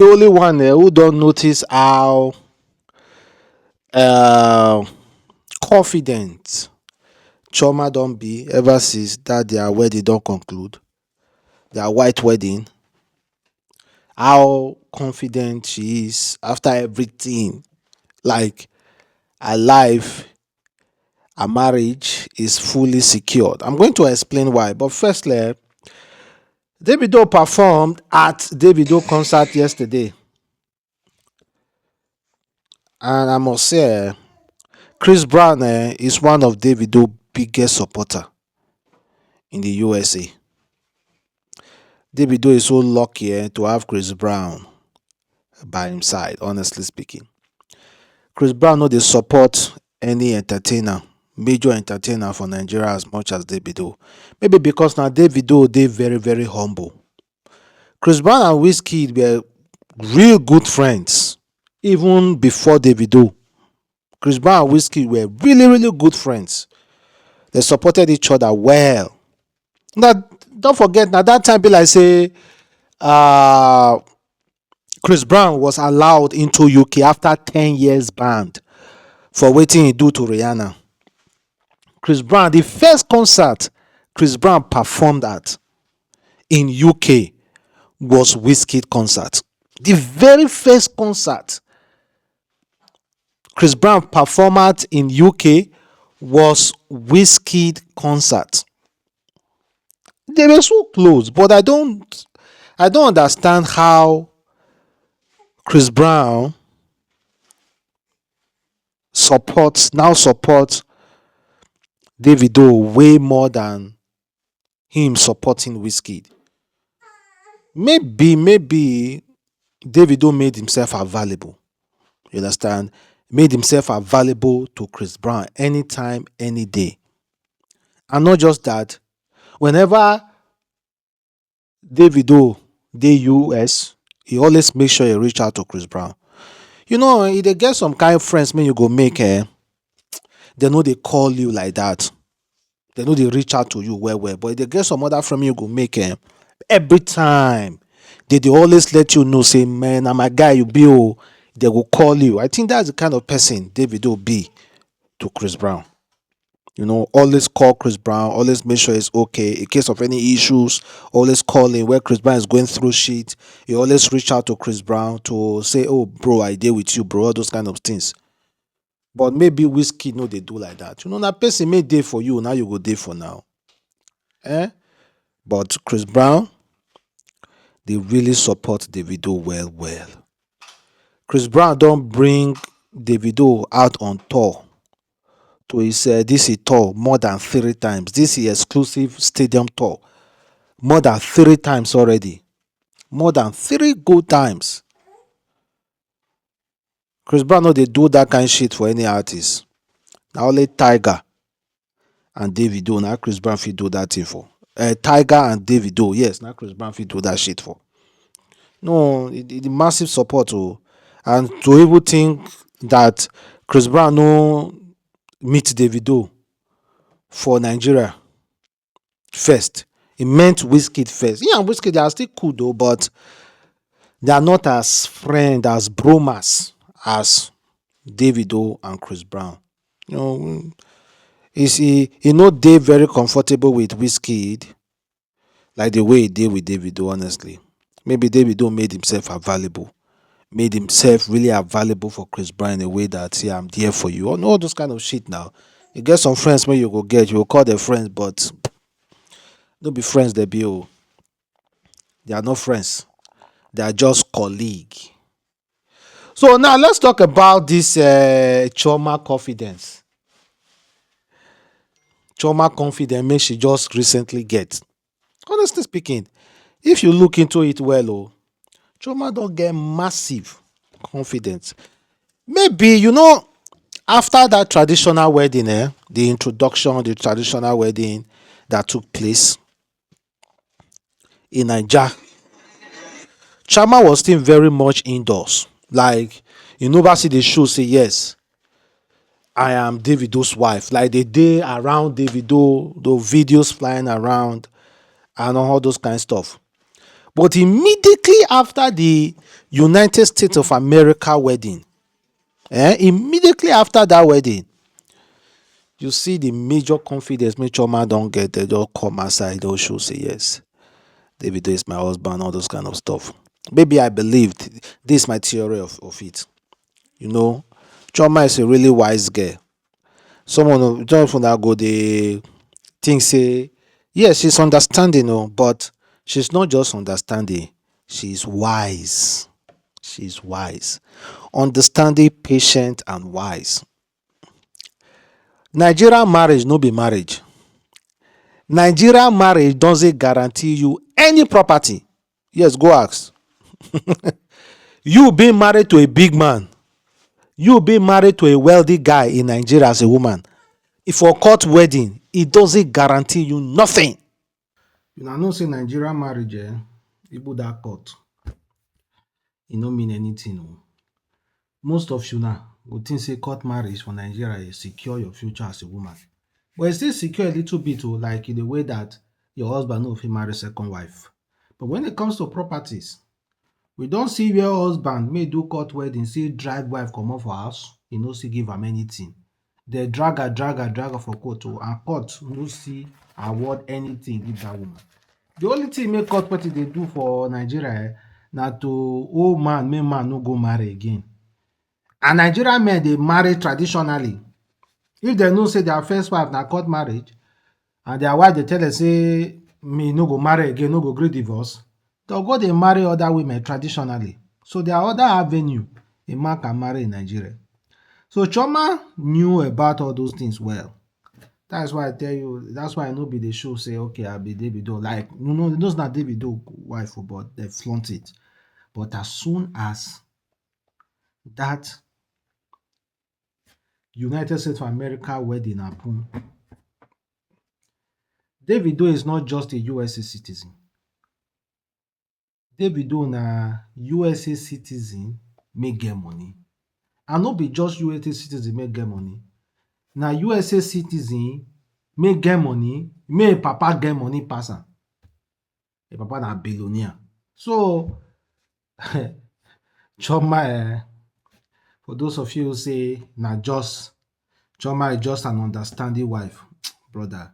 The only one who don't notice how uh, confident Chioma don't be ever since that their wedding don't conclude, their white wedding. How confident she is after everything. Like her life, her marriage is fully secured. I'm going to explain why. But firstly, Davido performed at Davido concert yesterday. And I must say, Chris Brown is one of Davido's biggest supporter in the USA. Davido is so lucky to have Chris Brown by his side, honestly speaking. Chris Brown no dey support any entertainer, major entertainer for Nigeria as much as Davido. Maybe because now Davido dey very very humble. Chris Brown and Wizkid were real good friends even before Davido. Chris Brown and Wizkid were really really good friends. They supported each other well. Now don't forget na that time be like say uh Chris Brown was allowed into UK after 10 years banned for wetin he do to Rihanna. Chris Brown, the first concert Chris Brown performed at in UK was Wizkid concert. The very first concert Chris Brown performed at in UK was Wizkid concert. They were so close, but I don't understand how Chris Brown supports Davido way more than him supporting Wizkid. Maybe Davido made himself available. You understand? Made himself available to Chris Brown anytime, any day. And not just that, whenever Davido dey US, he always make sure he reach out to Chris Brown. You know, if they get some kind of friends when you go make they know they call you like that. They know they reach out to you well. But if they get some other friend you go make every time they always let you know, say, man, I'm a guy you be, oh, they will call you. I think that's the kind of person David will be to Chris Brown. You know, always call Chris Brown, always make sure it's okay. In case of any issues, always call him where Chris Brown is going through shit. You always reach out to Chris Brown to say, oh, bro, I deal with you, bro, all those kind of things. But maybe Whiskey no, they do like that. You know, that person made day for you, now you go day for now. But Chris Brown, they really support Davido well. Chris Brown don't bring Davido out on tour to his this tour more than 3 times. This is exclusive stadium tour more than 3 times already. More than 3 good times. Chris Brown no dey do that kind shit for any artist. Na only Tiger and Davido na Chris Brown fit do that thing for. Tiger and Davido, yes, na Chris Brown fit do that shit for. No, the massive support and to even think that Chris Brown no meet Davido for Nigeria first. He meant Wizkid first. Yeah, and Wizkid they are still cool though, but they are not as friend as bromas as Davido and Chris Brown. You know, he not dey very comfortable with Wizkid like the way he did with Davido, honestly. Maybe Davido made himself available. Made himself really available for Chris Brown in a way that, yeah, I'm there for you. All those kind of shit now. You get some friends where you go get, you will call them friends, but don't be friends, they be. Oh. They are not friends. They are just colleague. So now let's talk about this Chioma confidence. Chioma confidence may she just recently get. Honestly speaking, if you look into it well, Chioma don't get massive confidence. Maybe, after that traditional wedding, the introduction, the traditional wedding that took place in Nigeria, Chioma was still very much indoors. Like, you never see the show say, yes, I am Davido's wife. Like the day around Davido, the videos flying around and all those kind of stuff. But immediately after the United States of America wedding, immediately after that wedding, you see the major confidence make Chioma don't get. They just come aside, they'll show say yes, Davido is my husband, all those kind of stuff. Maybe I believed this is my theory of it. You know, Chioma is a really wise girl. Someone who don't from that go they think say yes, she's understanding, but she's not just understanding, she's wise. She's wise. Understanding, patient, and wise. Nigerian marriage no be marriage. Nigerian marriage doesn't guarantee you any property. Yes, go ask. You being married to a big man, you being married to a wealthy guy in Nigeria as a woman, if for court wedding, it doesn't guarantee you nothing. You know say Nigerian marriage, people that court, it no mean anything. Most of you now go think say court marriage for Nigeria is secure your future as a woman. But it's still secure a little bit, like in the way that your husband no fit marry second wife. But when it comes to properties, we don't see where husband may do court wedding, see drag wife comot for house, e no see give am anything. They drag her for court, and court no see award anything give that woman. The only thing make court wedding dey do for Nigeria na to old man make man no go marry again. And Nigerian men dey marry traditionally. If dem know say their first wife na court marriage, and their wife dey tell dem say me no go marry again, no go gree divorce, they'll go dey marry other women traditionally. So there are other avenue a man can marry in Nigeria. So Chioma knew about all those things well. That's why I tell you, that's why I no be the show say, okay, I be Davido. Like, those not Davido wife, but they flaunt it. But as soon as that United States of America wedding happen, Davido is not just a USA citizen. Davido na USA citizen make get money. And no be just USA citizen make get money. Na USA citizen make get money, make im papa get money pass am. Im papa na billionaire. So Chioma, for those of you who say na just Chioma is just an understanding wife, brother.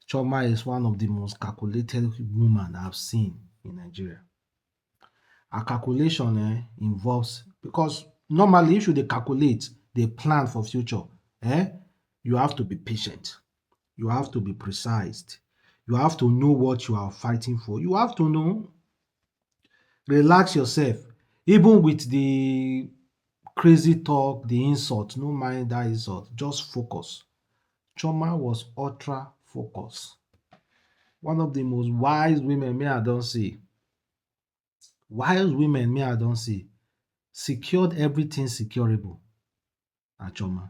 Chioma is one of the most calculated women I've seen in Nigeria. Her calculation involves, because normally if you dey calculate, dey plan for future, you have to be patient. You have to be precise. You have to know what you are fighting for. You have to know, relax yourself. Even with the crazy talk, the insult, no mind that insult. Just focus. Chioma was ultra focused. One of the most wise women me I don see. Wise women me I don see. Secured everything securable. Na Chioma.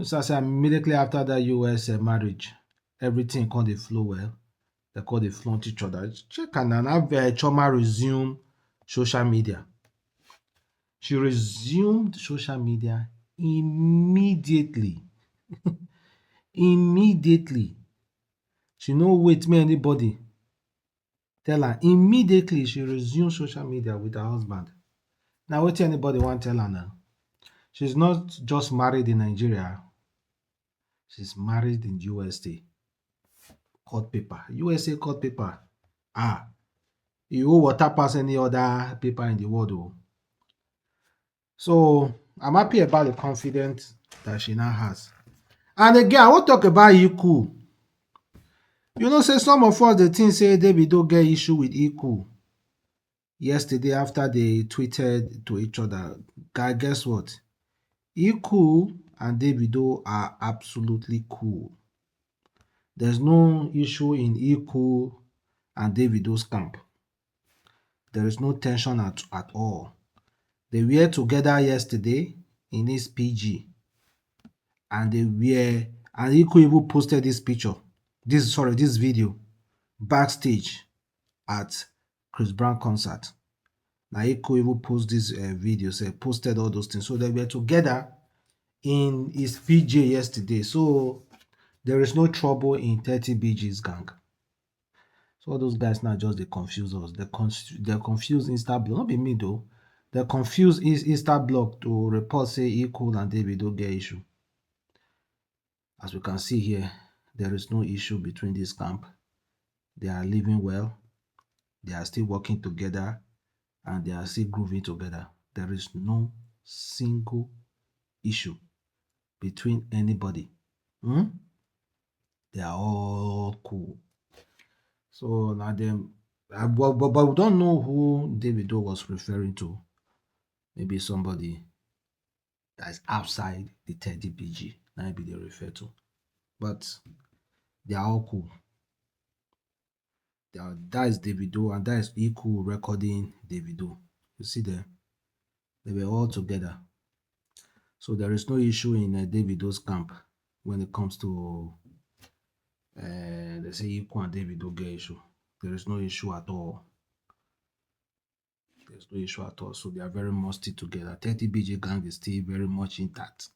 So I say immediately after that US marriage, everything come dey flow well. They come dey flaunt each other. Check am now. Now Chioma resume social media. She resumed social media immediately. Immediately. She no wait make anybody tell her. Immediately she resumed social media with her husband. Now wetin anybody wan tell her now? She's not just married in Nigeria. She's married in USA. Court paper. USA court paper. E hold water pass any other paper in the world. So I'm happy about the confidence that she now has. And again, I wan talk about Iku. You know, say some of us dey think say Davido get issue with Iku. Yesterday after they tweeted to each other, guess what? Iku and Davido are absolutely cool. There's no issue in Iku and Davido's camp. There is no tension at all. They were together yesterday in his PG. And Iku even posted this picture, this video, backstage at Chris Brown concert. Now Iku even posted this video, posted all those things. So they were together in his PJ yesterday. So there is no trouble in 30BG's gang. So all those guys now just they confuse us. They confuse Insta block. Not be me though. They confuse Insta block to report say equal and Davido get issue. As we can see here, there is no issue between this camp. They are living well. They are still working together and they are still grooving together. There is no single issue between anybody. They are all cool. So now them, but we don't know who Davido was referring to. Maybe somebody that's outside the 30 BG. That be they refer to. But they are all cool. That is Davido and that is equal recording Davido. You see them? They were all together. So there is no issue in Davido's camp when it comes to they say equal and Davido get issue. There is no issue at all. There's no issue at all. So they are very much still together. 30 BG gang is still very much intact.